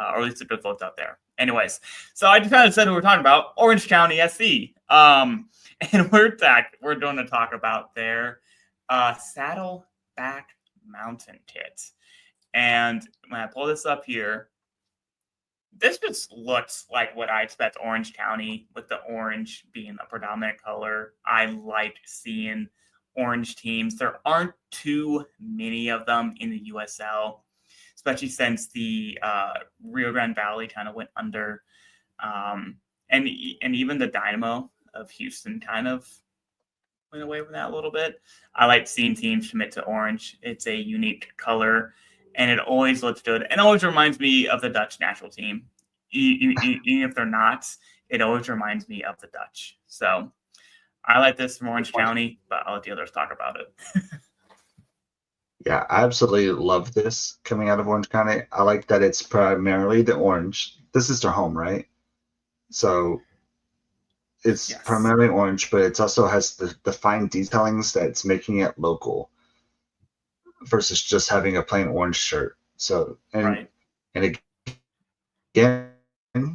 or at least the good folks out there. Anyways, so I just kind of said what we're talking about, Orange County SC. And we're going to talk about their Saddleback Mountain kit. And when I pull this up here, this just looks like what I expect Orange County, with the orange being a predominant color. I like seeing orange teams. There aren't too many of them in the USL, especially since the Rio Grande Valley kind of went under. And even the Dynamo of Houston kind of went away from that a little bit. I like seeing teams commit to orange. It's a unique color, and it always looks good. And always reminds me of the Dutch national team. Even if they're not, it always reminds me of the Dutch. So I like this from Orange County, but I'll let the others talk about it. Yeah, I absolutely love this coming out of Orange County. I like that it's primarily the orange. This is their home, right? So it's primarily orange, but it also has the fine detailings that's making it local versus just having a plain orange shirt. So, and again,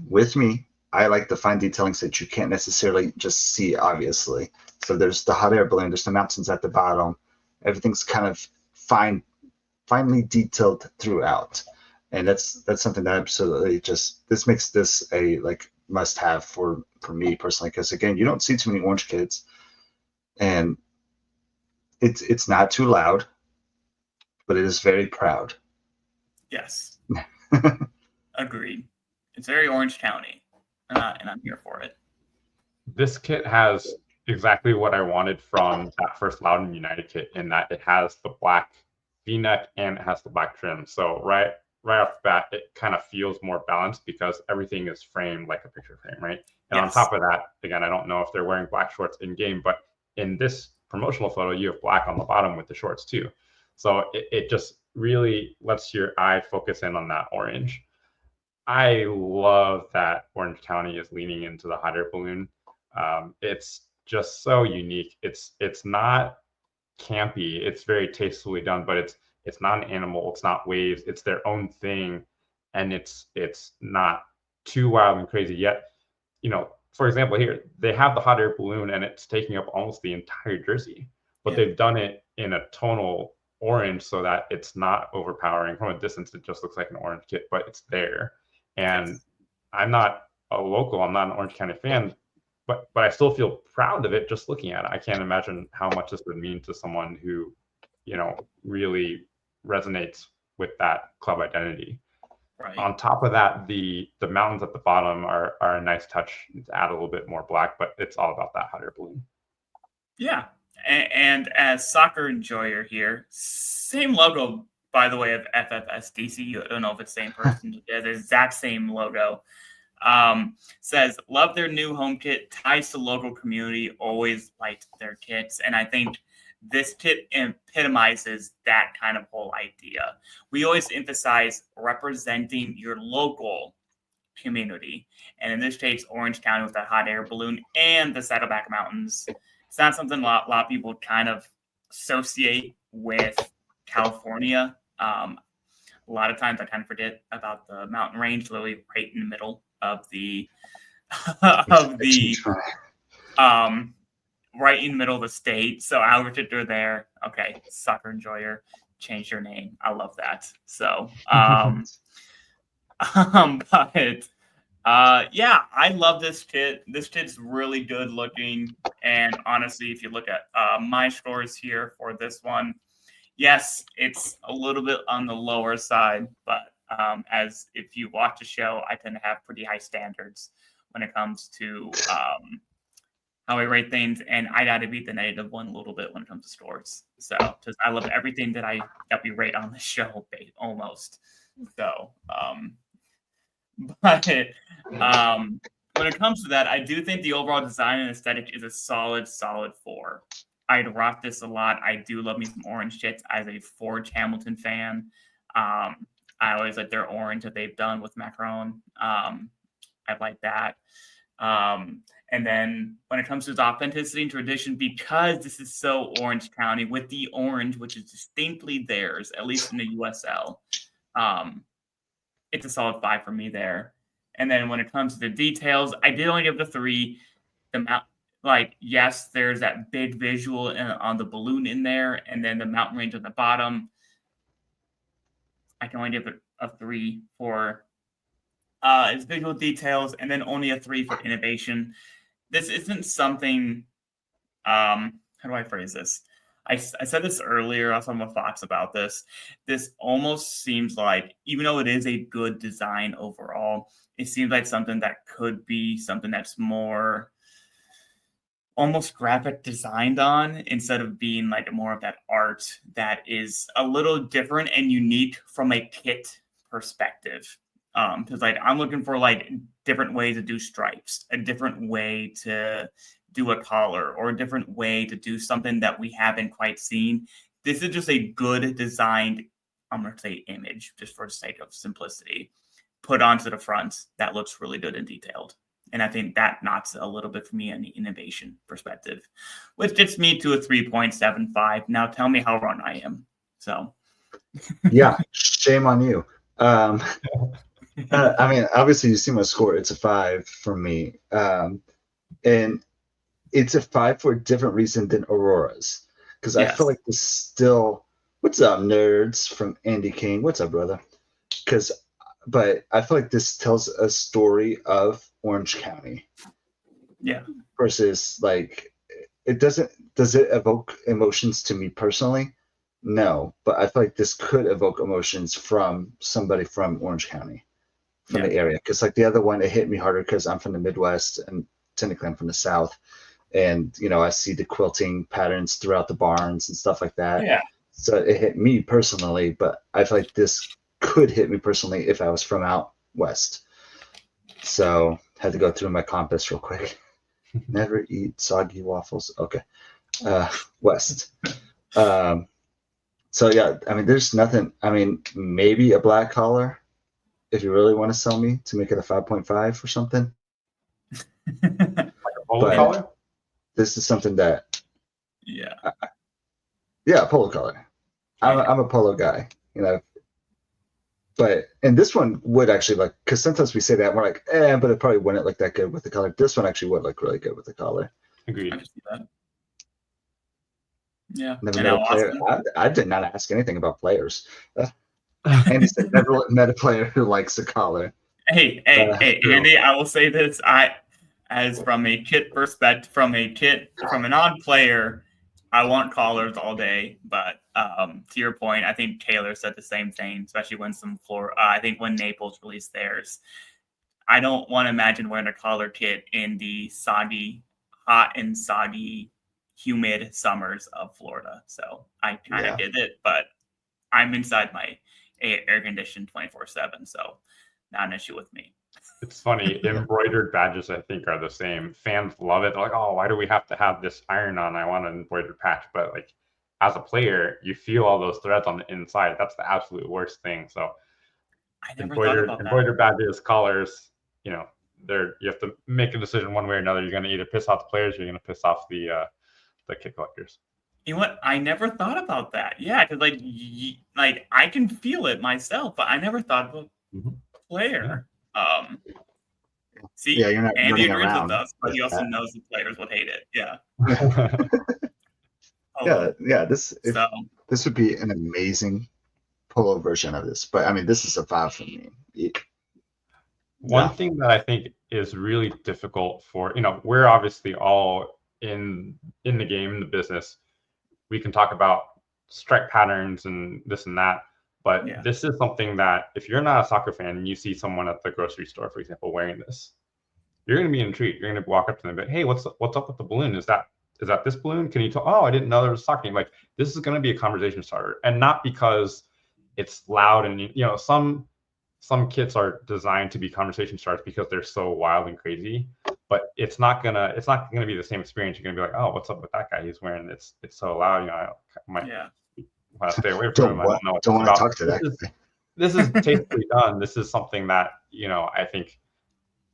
with me, I like the fine detailings that you can't necessarily just see, obviously. So there's the hot air balloon, there's the mountains at the bottom. Everything's kind of finely detailed throughout. And that's something that absolutely this makes this a must have for me personally, because again, you don't see too many orange kids, and it's not too loud, but it is very proud. Yes. Agreed. It's very Orange County, and I'm here for it. This kit has exactly what I wanted from that first Loudoun United kit, in that it has the black V-neck and it has the black trim. So right off the bat, it kind of feels more balanced because everything is framed like a picture frame, right? And on top of that, again, I don't know if they're wearing black shorts in game, but in this promotional photo, you have black on the bottom with the shorts too. So it just really lets your eye focus in on that orange. I love that Orange County is leaning into the hot air balloon. It's just so unique. It's not campy. It's very tastefully done, but it's not an animal. It's not waves. It's their own thing, and it's not too wild and crazy yet. For example, here they have the hot air balloon, and it's taking up almost the entire jersey, but they've done it in a tonal orange so that it's not overpowering. From a distance, it just looks like an orange kit, but it's there. And I'm not a local. I'm not an Orange County fan, but I still feel proud of it just looking at it. I can't imagine how much this would mean to someone who, really resonates with that club identity. Right. On top of that, the mountains at the bottom are a nice touch to add a little bit more black, but it's all about that hot air balloon. Yeah. And as Soccer Enjoyer here, same logo, by the way, of FFSDC. I don't know if it's the same person. The exact same logo. Says, love their new home kit, ties to local community, always liked their kits. And I think this kit epitomizes that kind of whole idea. We always emphasize representing your local community. And in this case, Orange County with that hot air balloon and the Saddleback Mountains. It's not something a lot of people kind of associate with California. A lot of times I kind of forget about the mountain range, literally right in the middle of the right in the middle of the state. So our particular there, okay, Soccer Enjoyer, change your name. I love that. So yeah, I love this kit. This kit's really good looking. And honestly, if you look at my scores here for this one, yes, it's a little bit on the lower side, but as if you watch the show, I tend to have pretty high standards when it comes to how I rate things, and I got to beat the negative one a little bit when it comes to scores. So, because I love everything that we rate on the show, almost. So, but when it comes to that, I do think the overall design and aesthetic is a solid 4. I'd rock this a lot. I do love me some orange kits as a Forge Hamilton fan. I always like their orange that they've done with Macron. I like that. And then when it comes to its authenticity and tradition, because this is so Orange County with the orange, which is distinctly theirs, at least in the USL, it's a solid 5 for me there. And then when it comes to the details, I did only give it a 3. The mount, like, yes, there's that big visual on the balloon in there, and then the mountain range at the bottom. I can only give it a 3 for its visual details, and then only a 3 for innovation. This isn't something. How do I phrase this? I said this earlier on some of my thoughts about this. This almost seems like, even though it is a good design overall, it seems like something that could be something that's more almost graphic designed on, instead of being like more of that art that is a little different and unique from a kit perspective. Because like I'm looking for like different ways to do stripes, a different way to do a collar, or a different way to do something that we haven't quite seen. This is just a good designed, I'm going to say image, just for the sake of simplicity, put onto the front that looks really good and detailed. And I think that knocks a little bit for me on the innovation perspective, which gets me to a 3.75. Now tell me how wrong I am. So, Yeah, shame on you. I mean, obviously you see my score. It's a 5 for me. And it's a 5 for a different reason than Aurora's. Because I feel like this still, what's up, nerds from Andy King? What's up, brother? But I feel like this tells a story of Orange County. Yeah. Versus like, does it evoke emotions to me personally? No, but I feel like this could evoke emotions from somebody from Orange County, from the area. Because like the other one, it hit me harder because I'm from the Midwest and technically I'm from the South. And, you know, I see the quilting patterns throughout the barns and stuff like that. Yeah. So it hit me personally, but I feel like this could hit me personally if I was from out west. So had to go through my compass real quick. Never eat soggy waffles. Okay. West. So yeah, I mean, there's nothing. I mean, maybe a black collar if you really want to sell me to make it a 5.5 or something. Like a polo But collar? this is something that, Yeah. polo collar. I'm a polo guy, you know. But and this one would actually like, because sometimes we say that and we're like, but it probably wouldn't look that good with the collar. This one actually would look really good with the collar. Agreed. I can see that. Yeah. Never And met a player. I did not ask anything about players. Andy said never met a player who likes a collar. Hey, Andy, I will say this. As from a kit perspective, from an odd player, I want collars all day. But to your point, I think Taylor said the same thing, especially when I think when Naples released theirs. I don't want to imagine wearing a collar kit in the hot and soggy, humid summers of Florida. So I kind of get it, but I'm inside my air conditioned 24/7, so not an issue with me. It's funny. Embroidered badges, I think, are the same. Fans love it. They're like, oh, why do we have to have this iron on? I want an embroidered patch. But like, as a player, you feel all those threads on the inside. That's the absolute worst thing. So, I never thought about embroidered badges, collars, you know, you have to make a decision one way or another. You're going to either piss off the players, or you're going to piss off the kit collectors. You know what? I never thought about that. Yeah, because like I can feel it myself, but I never thought about player. Yeah. See, you're not Andy agrees around with us, but he also knows the players would hate it. Yeah. This would be an amazing polo version of this, but I mean, this is a 5 for me. One thing that I think is really difficult for, we're obviously all in the game, in the business. We can talk about stripe patterns and this and that, but this is something that if you're not a soccer fan and you see someone at the grocery store, for example, wearing this, you're going to be intrigued. You're going to walk up to them and be, hey, what's up with the balloon? Is that this balloon? Can you tell? Oh, I didn't know there was soccer. Like, this is going to be a conversation starter, and not because it's loud and some kits are designed to be conversation starters because they're so wild and crazy, but it's not gonna be the same experience. You're gonna be like, oh, what's up with that guy? He's wearing it's so loud. I might want to stay away from him. I don't know what don't want to talk to that. This is tastefully done. This is something that I think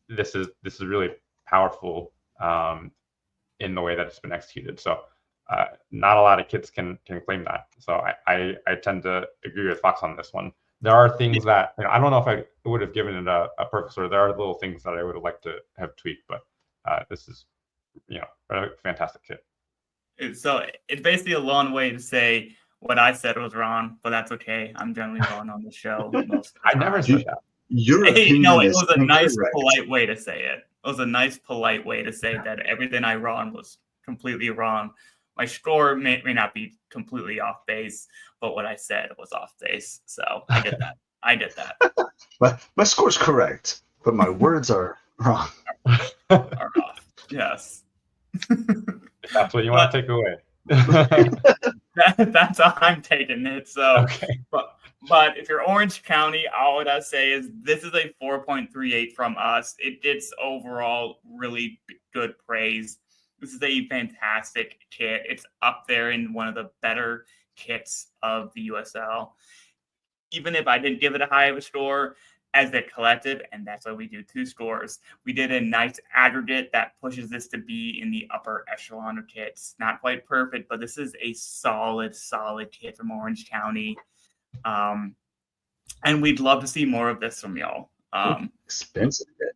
this is really powerful in the way that it's been executed. So not a lot of kits can claim that. So I tend to agree with Fox on this one. there are things that I don't know if I would have given it a perfect score. There are little things that I would have liked to have tweaked, but this is, a fantastic kit. So it's basically a long way to say what I said was wrong, but that's okay. I'm generally wrong on the show most of the I time. never said that. Your Hey, opinion it is was a nice, incorrect. polite way to say it. It was a nice, polite way to say that everything I wrong was completely wrong. My score may not be completely off base, but what I said was off base. So I did that. I did that. My score's correct, but my words are wrong. Are off. Yes. If that's what you want to take away. That's how I'm taking it. So, Okay. But if you're Orange County, all I gotta say is this is a 4.38 from us. It gets overall really good praise. This is a fantastic kit. It's up there in one of the better kits of the USL. Even if I didn't give it a high of a score, as a collective, and that's why we do 2 scores, we did a nice aggregate that pushes this to be in the upper echelon of kits. Not quite perfect, but this is a solid kit from Orange County. And we'd love to see more of this from y'all. Expensive kit.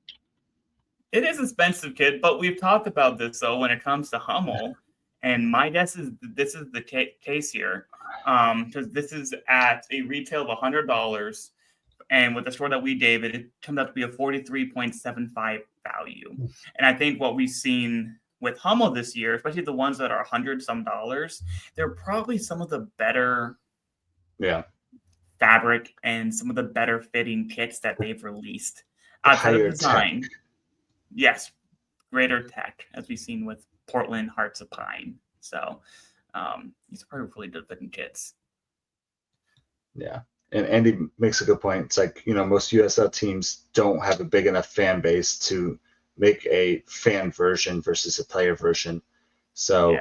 It is expensive kit, but we've talked about this, though, when it comes to Hummel. And my guess is this is the case here, because this is at a retail of $100. And with the score that we gave it comes out to be a 43.75 value. And I think what we've seen with Hummel this year, especially the ones that are $100-some, they're probably some of the better fabric and some of the better fitting kits that they've released. Outside of design, tech. Yes, greater tech, as we've seen with Portland Hearts of Pine. So these are probably really good fitting kits. Yeah. And Andy makes a good point. It's like, most USL teams don't have a big enough fan base to make a fan version versus a player version. So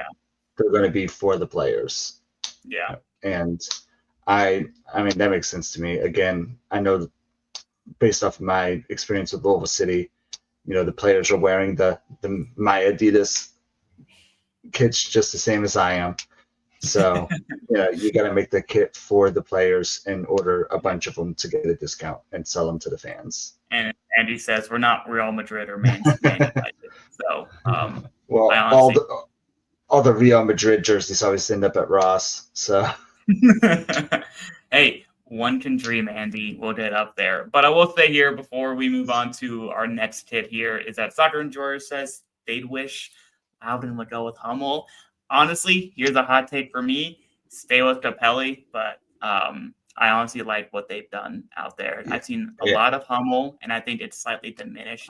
they're going to be for the players. Yeah. And I mean, that makes sense to me. Again, I know based off of my experience with Louisville City, the players are wearing my Adidas kits just the same as I am. So, you got to make the kit for the players and order a bunch of them to get a discount and sell them to the fans. And Andy says we're not Real Madrid or Man United. So, well, all the Real Madrid jerseys always end up at Ross. So, hey, one can dream, Andy. We'll get up there. But I will say here before we move on to our next kit here is that Soccer Enjoyer says they'd wish Loudon would go with Hummel. Honestly, here's a hot take for me. Stay with Capelli, but I honestly like what they've done out there. I've seen a lot of Hummel, and I think it's slightly diminished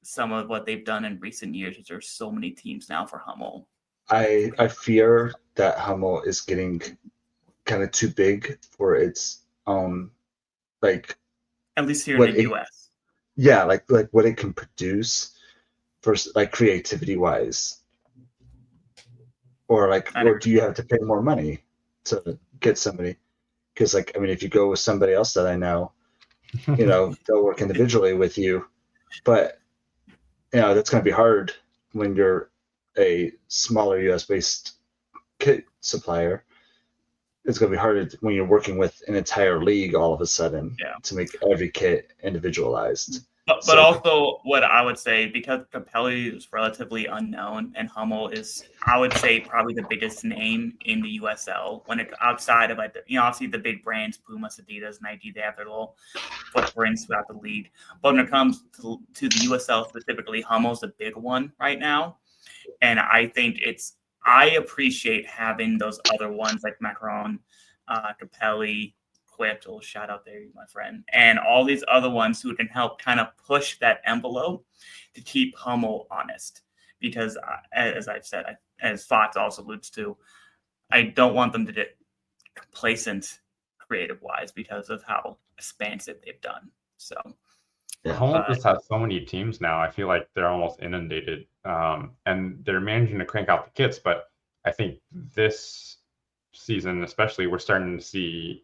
some of what they've done in recent years. There's so many teams now for Hummel. I fear that Hummel is getting kind of too big for its own, like, at least here in the US. Yeah, like what it can produce for like creativity wise. Or do you have to pay more money to get somebody? Because if you go with somebody else that I know, they'll work individually with you, but that's going to be hard when you're a smaller US based kit supplier. It's going to be hard when you're working with an entire league all of a sudden to make every kit individualized. But also what I would say, because Capelli is relatively unknown and Hummel is, I would say, probably the biggest name in the USL outside of obviously the big brands, Puma, Adidas, Nike, they have their little footprints throughout the league. But when it comes to the USL specifically, Hummel's the big one right now. And I think I appreciate having those other ones like Macron, Capelli, Quick, little shout out there, my friend, and all these other ones who can help kind of push that envelope to keep Hummel honest. Because as I've said, as Fox also alludes to, I don't want them to get complacent creative wise because of how expansive they've done. So Hummel just has so many teams now. I feel like they're almost inundated, and they're managing to crank out the kits. But I think this season, especially, we're starting to see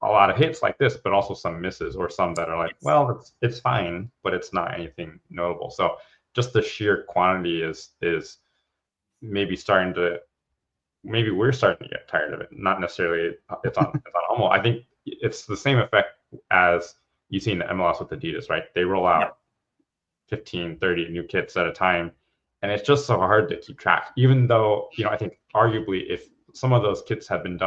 a lot of hits like this, but also some misses or some that are like, well, it's fine, but it's not anything notable. So just the sheer quantity is maybe we're starting to get tired of it. Not necessarily it's on Hummel. I think it's the same effect as you see in the MLS with Adidas, right? They roll out 15, 30 new kits at a time. And it's just so hard to keep track, even though, I think arguably if some of those kits had been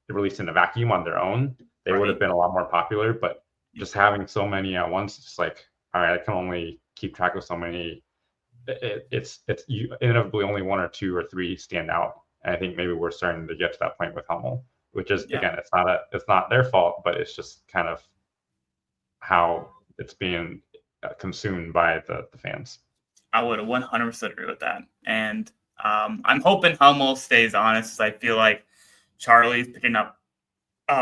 released in a vacuum on their own, they would have been a lot more popular. But just having so many at once, it's like, all right, I can only keep track of so many. It's inevitably only one or two or three stand out. And I think maybe we're starting to get to that point with Hummel, which is again, it's not their fault, but it's just kind of how it's being consumed by the fans. I would 100% agree with that. And I'm hoping Hummel stays honest. I feel like Charlie's picking up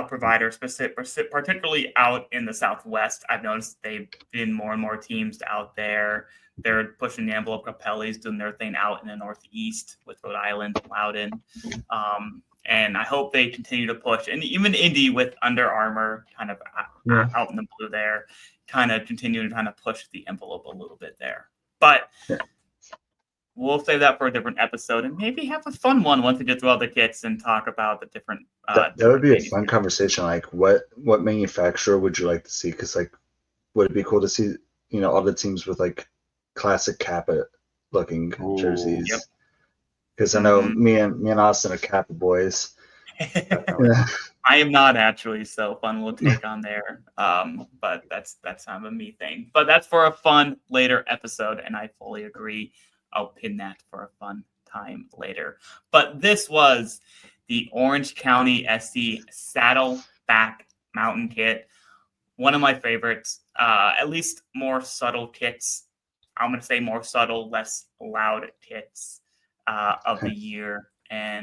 providers, particularly out in the Southwest. I've noticed they've been more and more teams out there. They're pushing the envelope. Capelli's doing their thing out in the Northeast with Rhode Island, Loudon. And I hope they continue to push. And even Indy with Under Armour kind of out in the blue there, kind of continue to kind of push the envelope a little bit there. But we'll save that for a different episode and maybe have a fun one once we get through all the kits and talk about the different. That would be a fun conversation. Like, what manufacturer would you like to see? Because, like, would it be cool to see, all the teams with, like, classic Kappa looking jerseys? Because I know me and Austin are Kappa boys. I am not actually, so fun will take on there. But that's kind of a me thing. But that's for a fun later episode, and I fully agree. I'll pin that for a fun time later. But this was the Orange County SC Saddleback Mountain Kit. One of my favorites, at least more subtle kits. I'm going to say more subtle, less loud kits of the year. And